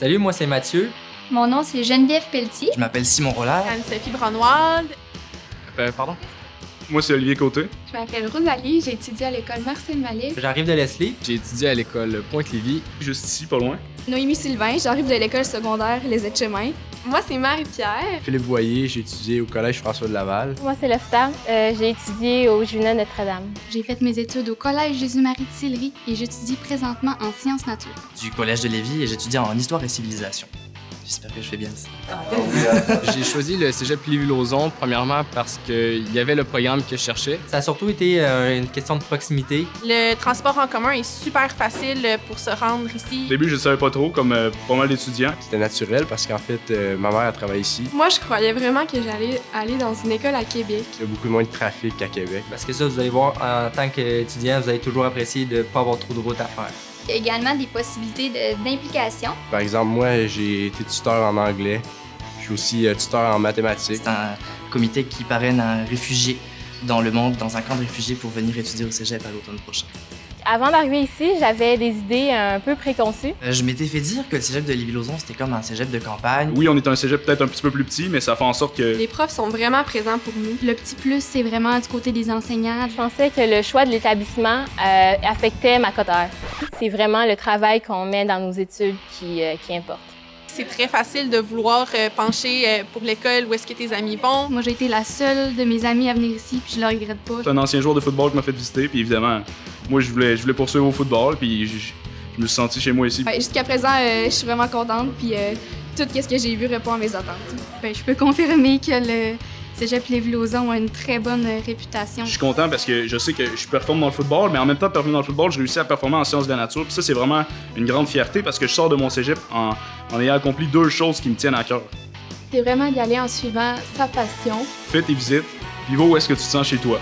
Salut, moi c'est Mathieu. Mon nom, c'est Geneviève Pelletier. Je m'appelle Simon Rollard. Anne-Sophie Branoise. Pardon? Moi, c'est Olivier Côté. Je m'appelle Rosalie, j'ai étudié à l'école Marcel Mallet. J'arrive de Leslie. J'ai étudié à l'école Pointe-Lévis. Juste ici, pas loin. Noémie Sylvain, j'arrive de l'école secondaire Les Etchemins. Moi, c'est Marie-Pierre. Philippe Boyer, j'ai étudié au Collège François de Laval. Moi, c'est Lefta. J'ai étudié au Juna Notre-Dame. J'ai fait mes études au Collège Jésus-Marie de Sillery et j'étudie présentement en sciences nature. Du Collège de Lévis et j'étudie en histoire et civilisation. J'espère que je fais bien ça. J'ai choisi le cégep Lévis-Lauzon, premièrement parce qu'il y avait le programme que je cherchais. Ça a surtout été une question de proximité. Le transport en commun est super facile pour se rendre ici. Au début, je ne savais pas trop, comme pas mal d'étudiants. C'était naturel parce qu'en fait, ma mère a travaillé ici. Moi, je croyais vraiment que j'allais aller dans une école à Québec. Il y a beaucoup moins de trafic qu'à Québec. Parce que ça, vous allez voir, en tant qu'étudiant, vous allez toujours apprécier de ne pas avoir trop de route à faire. Il y a également des possibilités d'implication. Par exemple, moi, j'ai été tuteur en anglais. Je suis aussi tuteur en mathématiques. C'est un comité qui parraine un réfugié dans le monde, dans un camp de réfugiés pour venir étudier au cégep à l'automne prochain. Avant d'arriver ici, j'avais des idées un peu préconçues. Je m'étais fait dire que le cégep de Lévis-Lauzon, c'était comme un cégep de campagne. Oui, on est un cégep peut-être un petit peu plus petit, mais ça fait en sorte que... Les profs sont vraiment présents pour nous. Le petit plus, c'est vraiment du côté des enseignants. Je pensais que le choix de l'établissement affectait ma cote R. C'est vraiment le travail qu'on met dans nos études qui importe. C'est très facile de vouloir pencher pour l'école où est-ce que tes amis vont. Moi, j'ai été la seule de mes amis à venir ici, puis je le regrette pas. C'est un ancien joueur de football qui m'a fait visiter, puis évidemment, moi, je voulais poursuivre au football, puis je me suis senti chez moi ici. Jusqu'à présent, je suis vraiment contente, puis tout ce que j'ai vu répond à mes attentes. Je peux confirmer que le Cégep Lévis-Lauzon a une très bonne réputation. Je suis content parce que je sais que je performe dans le football, mais en même temps de performer dans le football, je réussis à performer en sciences de la nature. Puis ça, c'est vraiment une grande fierté parce que je sors de mon cégep en ayant accompli deux choses qui me tiennent à cœur. C'est vraiment d'y aller en suivant sa passion. Fais tes visites, puis va où est-ce que tu te sens chez toi.